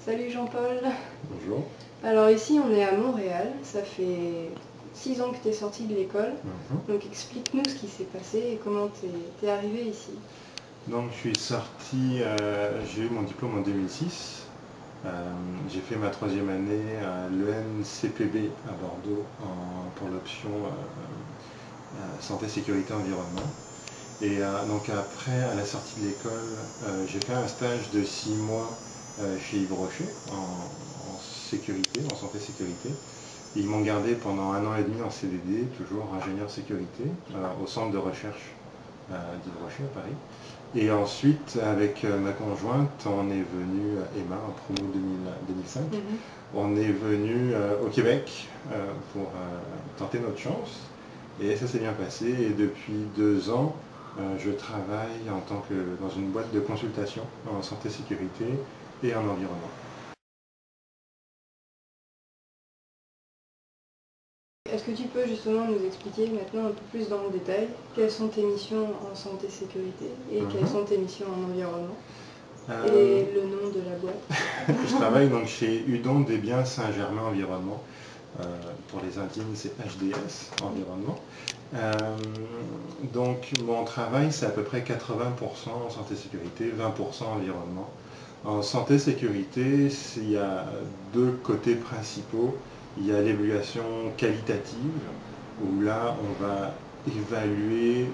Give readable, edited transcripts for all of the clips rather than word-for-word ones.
Salut Jean-Paul. Bonjour. Alors ici on est à Montréal, ça fait 6 ans que tu es sorti de l'école, donc explique-nous ce qui s'est passé et comment tu es arrivé ici. Donc je suis sorti, j'ai eu mon diplôme en 2006, j'ai fait ma 3e année à l'ENCPB à Bordeaux pour l'option santé, sécurité, environnement. Et donc après, à la sortie de l'école, j'ai fait un stage de 6 mois chez Yves Rocher en sécurité, en santé sécurité. Ils m'ont gardé pendant 1 an et demi en CDD, toujours ingénieur sécurité, au centre de recherche d'Yves Rocher à Paris. Et ensuite, avec ma conjointe, on est venu, Emma, en promo 2005, on est venu au Québec pour tenter notre chance. Et ça s'est bien passé. Et depuis 2 ans, je travaille dans une boîte de consultation en santé sécurité et en environnement. Est-ce que tu peux justement nous expliquer maintenant un peu plus dans le détail quelles sont tes missions en santé sécurité et quelles sont tes missions en environnement et le nom de la boîte? Je travaille donc chez Hudon des Biens Saint-Germain Environnement. Pour les intimes, c'est HDS Environnement. Donc mon travail, c'est à peu près 80% en santé sécurité, 20% environnement. En santé sécurité, il y a 2 côtés principaux. Il y a l'évaluation qualitative, où là on va évaluer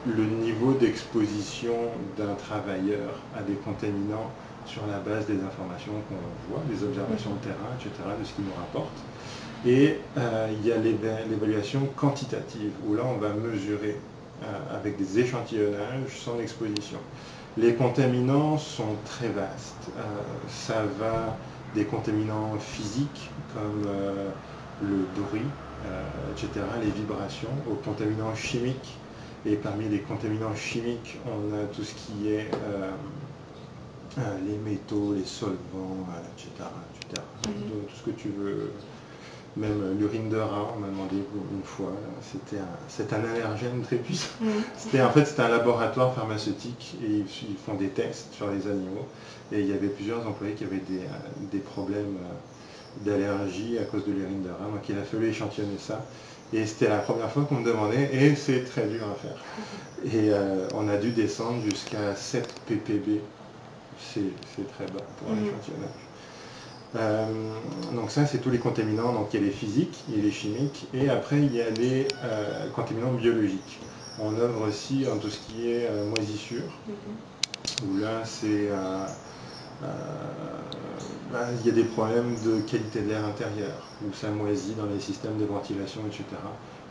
le niveau d'exposition d'un travailleur à des contaminants sur la base des informations qu'on voit, des observations de terrain, etc., de ce qu'il nous rapporte. Et il y a l'évaluation quantitative, où là on va mesurer avec des échantillonnages son exposition. Les contaminants sont très vastes. Ça va des contaminants physiques comme le bruit, etc., les vibrations, aux contaminants chimiques. Et parmi les contaminants chimiques, on a tout ce qui est les métaux, les solvants, etc. Tout ce que tu veux. Même l'urine de rat, on m'a demandé une fois, c'est un allergène très puissant. En fait, c'était un laboratoire pharmaceutique et ils font des tests sur les animaux. Et il y avait plusieurs employés qui avaient des problèmes d'allergie à cause de l'urine de rat. Donc il a fallu échantillonner ça. Et c'était la première fois qu'on me demandait, et c'est très dur à faire. Et on a dû descendre jusqu'à 7 ppb. C'est très bas pour un échantillonnage. Donc ça, c'est tous les contaminants. Donc il y a les physiques, il y a les chimiques, et après il y a les contaminants biologiques. On œuvre aussi en tout ce qui est moisissure, où là c'est il y a des problèmes de qualité de l'air intérieur, où ça moisit dans les systèmes de ventilation, etc.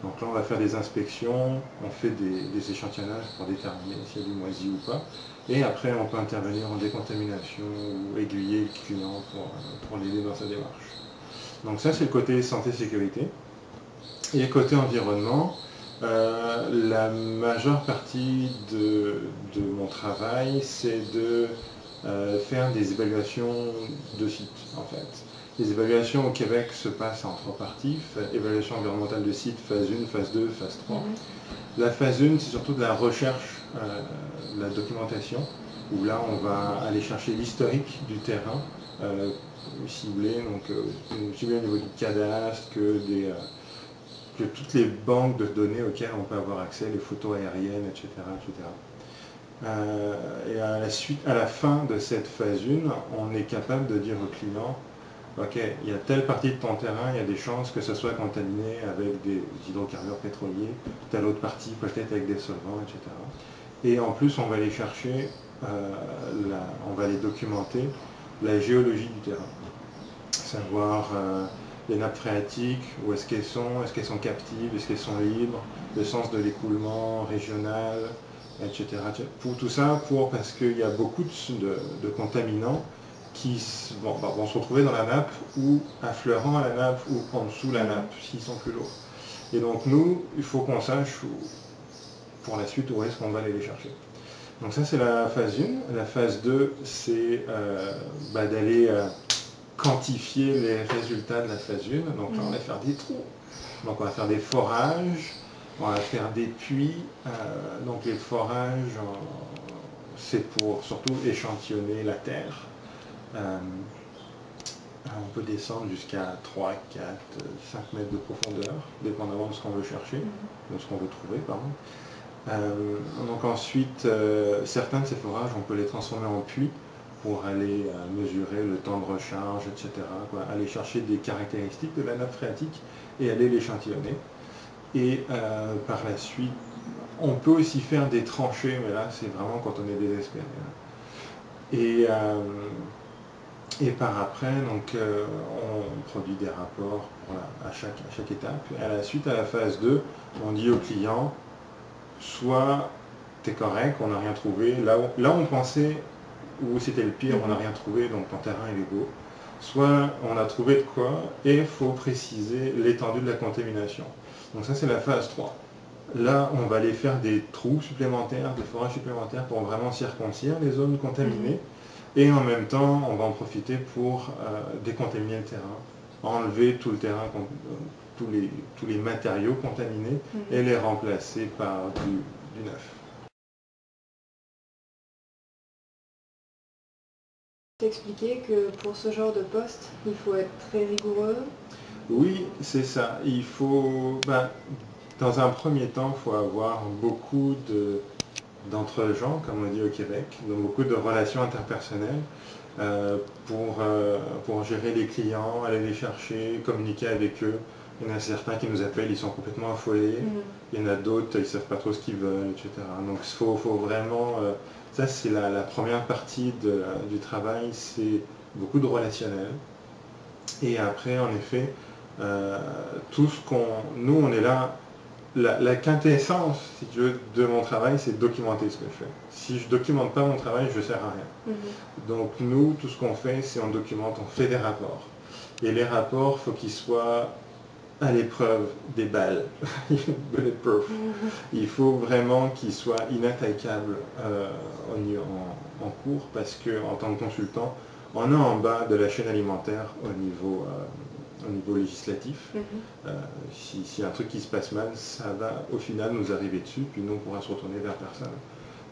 Donc là on va faire des inspections, on fait des échantillonnages pour déterminer s'il y a du moisi ou pas. Et après on peut intervenir en décontamination ou aiguiller le client pour l'aider dans sa démarche. Donc ça c'est le côté santé-sécurité. Et côté environnement, la majeure partie de mon travail c'est de faire des évaluations de sites en fait. Les évaluations au Québec se passent en 3 parties. Évaluation environnementale de site, phase 1, phase 2, phase 3. La phase 1, c'est surtout de la recherche, de la documentation, où là on va aller chercher l'historique du terrain, ciblé, donc ciblé au niveau du cadastre, que toutes les banques de données auxquelles on peut avoir accès, les photos aériennes, etc. etc. Et à la fin de cette phase 1, on est capable de dire au client, ok, il y a telle partie de ton terrain, il y a des chances que ce soit contaminé avec des hydrocarbures pétroliers, telle autre partie peut-être avec des solvants, etc. Et en plus, on va aller chercher, on va aller documenter la géologie du terrain, savoir les nappes phréatiques, où est-ce qu'elles sont captives, est-ce qu'elles sont libres, le sens de l'écoulement régional, etc. Pour tout ça, parce qu'il y a beaucoup de contaminants qui vont se retrouver dans la nappe ou affleurant à la nappe ou en dessous de la nappe, s'ils sont plus lourds. Et donc nous, il faut qu'on sache pour la suite où est-ce qu'on va aller les chercher. Donc ça c'est la phase 1. La phase 2, c'est d'aller quantifier les résultats de la phase 1. Donc là, on va faire des trous. Donc on va faire des forages, on va faire des puits. Donc les forages, c'est pour surtout échantillonner la terre. On peut descendre jusqu'à 3, 4, 5 mètres de profondeur, dépendamment de ce qu'on veut chercher, de ce qu'on veut trouver, pardon. Donc ensuite, certains de ces forages, on peut les transformer en puits pour aller mesurer le temps de recharge, etc. Aller chercher des caractéristiques de la nappe phréatique et aller l'échantillonner. Et par la suite, on peut aussi faire des tranchées, mais là c'est vraiment quand on est désespéré. Et par après, donc, on produit des rapports à chaque étape. Et à la suite, à la phase 2, on dit au client, soit tu es correct, on n'a rien trouvé, là on pensait où c'était le pire, on n'a rien trouvé, donc ton terrain il est beau. Soit on a trouvé de quoi, et il faut préciser l'étendue de la contamination. Donc ça c'est la phase 3. Là, on va aller faire des trous supplémentaires, des forages supplémentaires pour vraiment circoncire les zones contaminées. Et en même temps, on va en profiter pour décontaminer le terrain, enlever tout le terrain, tous les matériaux contaminés et les remplacer par du neuf. T'expliquer que pour ce genre de poste, il faut être très rigoureux. Oui, c'est ça. Il faut, dans un premier temps, il faut avoir beaucoup d'entre-gens, comme on dit au Québec, donc beaucoup de relations interpersonnelles pour gérer les clients, aller les chercher, communiquer avec eux. Il y en a certains qui nous appellent, ils sont complètement affolés. Il y en a d'autres, ils ne savent pas trop ce qu'ils veulent, etc. Donc il faut vraiment... ça, c'est la première partie du travail, c'est beaucoup de relationnel. Et après, en effet, tout ce qu'on... Nous, on est là... La quintessence, si tu veux, de mon travail, c'est documenter ce que je fais. Si je ne documente pas mon travail, je ne sers à rien. Donc nous, tout ce qu'on fait, c'est on documente, on fait des rapports. Et les rapports, il faut qu'ils soient à l'épreuve des balles, bulletproof. Il faut vraiment qu'ils soient inattaquables en cours, parce qu'en tant que consultant, on est en bas de la chaîne alimentaire au niveau législatif. Si un truc qui se passe mal, ça va au final nous arriver dessus, puis nous on pourra se retourner vers personne.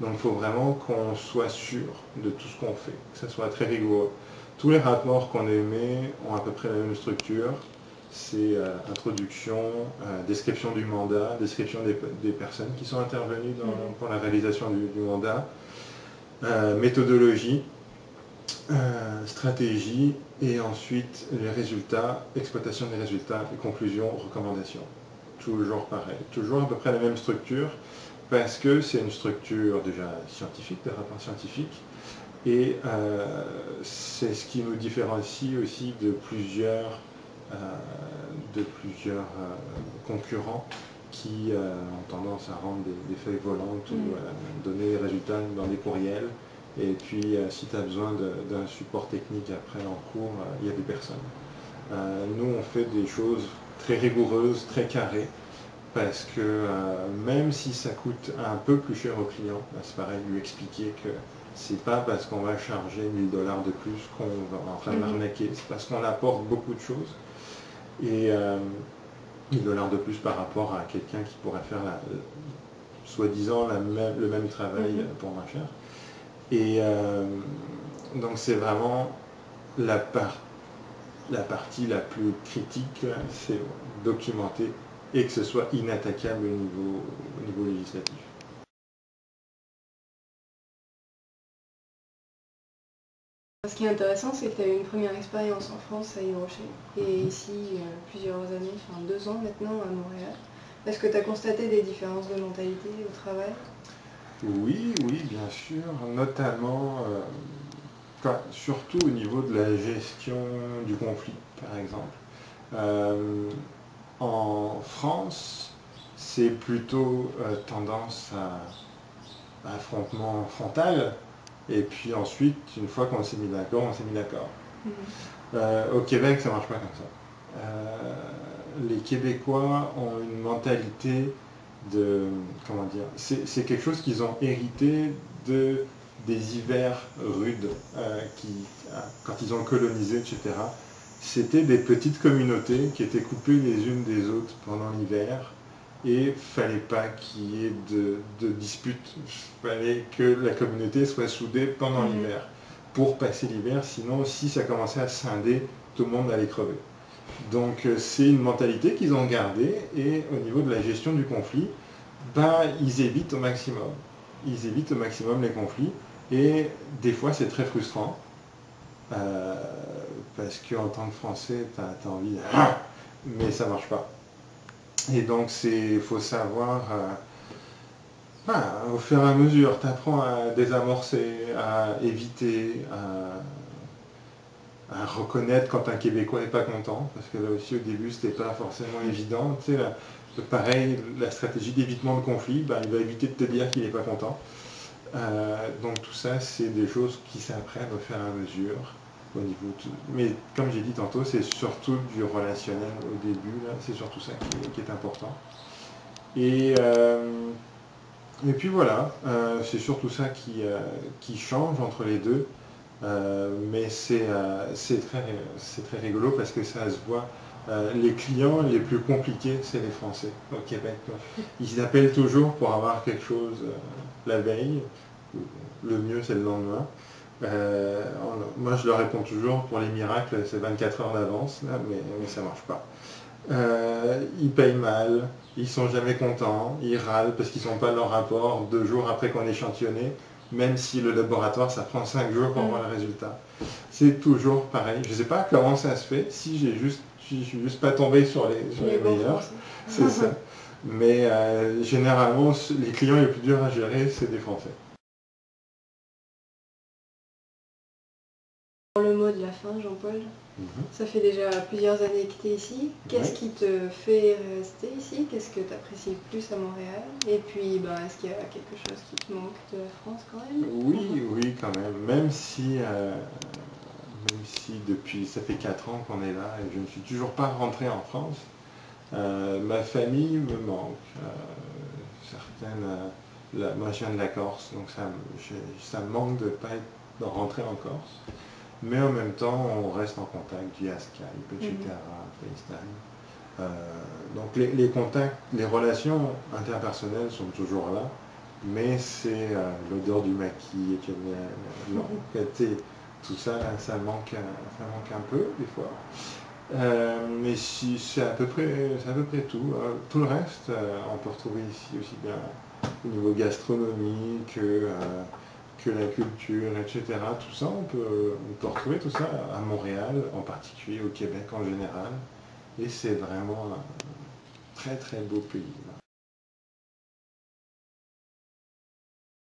Donc il faut vraiment qu'on soit sûr de tout ce qu'on fait, que ça soit très rigoureux. Tous les rapports qu'on émet ont à peu près la même structure. C'est introduction, description du mandat, description des personnes qui sont intervenues pour la réalisation du mandat, méthodologie, stratégie, et ensuite les résultats, exploitation des résultats, et conclusions, recommandations. Toujours pareil, toujours à peu près la même structure, parce que c'est une structure déjà scientifique, des rapports scientifiques, et c'est ce qui nous différencie aussi de plusieurs concurrents qui ont tendance à rendre des feuilles volantes ou donner les résultats dans des courriels. Et puis, si tu as besoin d'un support technique après en cours, il y a des personnes. Nous, on fait des choses très rigoureuses, très carrées, parce que même si ça coûte un peu plus cher au client, c'est pareil, lui expliquer que c'est pas parce qu'on va charger 1000 $ de plus qu'on va en train de l'arnaquer, c'est parce qu'on apporte beaucoup de choses. Et 1000 $ de plus par rapport à quelqu'un qui pourrait faire soi-disant le même travail pour moins cher. Et donc c'est vraiment la partie la plus critique, c'est documenter et que ce soit inattaquable au niveau législatif. Ce qui est intéressant, c'est que tu as eu une première expérience en France à Yves Rocher, et ici plusieurs années, enfin 2 ans maintenant à Montréal. Est-ce que tu as constaté des différences de mentalité au travail? Oui, bien sûr, notamment, surtout au niveau de la gestion du conflit, par exemple. En France, c'est plutôt tendance à affrontement frontal, et puis ensuite, une fois qu'on s'est mis d'accord, on s'est mis d'accord. Au Québec, ça ne marche pas comme ça. Les Québécois ont une mentalité de, comment dire, c'est quelque chose qu'ils ont hérité de des hivers rudes quand ils ont colonisé, etc. C'était des petites communautés qui étaient coupées les unes des autres pendant l'hiver et il ne fallait pas qu'il y ait de disputes. Il fallait que la communauté soit soudée pendant l'hiver pour passer l'hiver, sinon si ça commençait à scinder, tout le monde allait crever. Donc c'est une mentalité qu'ils ont gardée et au niveau de la gestion du conflit, ils évitent au maximum. Ils évitent au maximum les conflits et des fois c'est très frustrant parce qu'en tant que Français, tu as envie de... mais ça marche pas. Et donc il faut savoir, au fur et à mesure, tu apprends à désamorcer, à éviter, à reconnaître quand un Québécois n'est pas content, parce que là aussi au début c'était pas forcément évident. Tu sais, pareil, la stratégie d'évitement de conflit, il va éviter de te dire qu'il n'est pas content. Donc tout ça, c'est des choses qui s'apprennent au fur et à mesure. Au niveau mais comme j'ai dit tantôt, c'est surtout du relationnel au début, là, c'est surtout ça qui est important. Et puis voilà, c'est surtout ça qui change entre les deux. Mais c'est très rigolo parce que ça se voit. Les clients les plus compliqués, c'est les Français au Québec. Ils appellent toujours pour avoir quelque chose la veille. Le mieux, c'est le lendemain. Moi, je leur réponds toujours, pour les miracles, c'est 24 heures d'avance, mais ça ne marche pas. Ils payent mal, ils sont jamais contents, ils râlent parce qu'ils n'ont pas leur rapport 2 jours après qu'on échantillonné, même si le laboratoire, ça prend 5 jours pour avoir le résultat. C'est toujours pareil. Je ne sais pas comment ça se fait, si je suis juste pas tombé sur les meilleurs, c'est ça. Mais généralement, les clients les plus durs à gérer, c'est des Français. Le mot de la fin, Jean-Paul. Ça fait déjà plusieurs années que tu es ici. Qu'est-ce qui te fait rester ici? Qu'est-ce que tu apprécies plus à Montréal? Et puis, est-ce qu'il y a quelque chose qui te manque de la France quand même? Oui, quand même. Même si depuis, ça fait 4 ans qu'on est là et je ne suis toujours pas rentré en France, ma famille me manque. Moi je viens de la Corse, donc ça me manque de ne pas être rentré en Corse. Mais en même temps, on reste en contact via Skype, etc., FaceTime. Donc les contacts, les relations interpersonnelles sont toujours là, mais c'est l'odeur du maquis, tout ça, ça manque un peu des fois. Mais si, c'est à peu près tout. Tout le reste, on peut retrouver ici aussi bien au niveau gastronomie que la culture, etc. Tout ça, on peut retrouver tout ça à Montréal, en particulier au Québec en général. Et c'est vraiment un très très beau pays.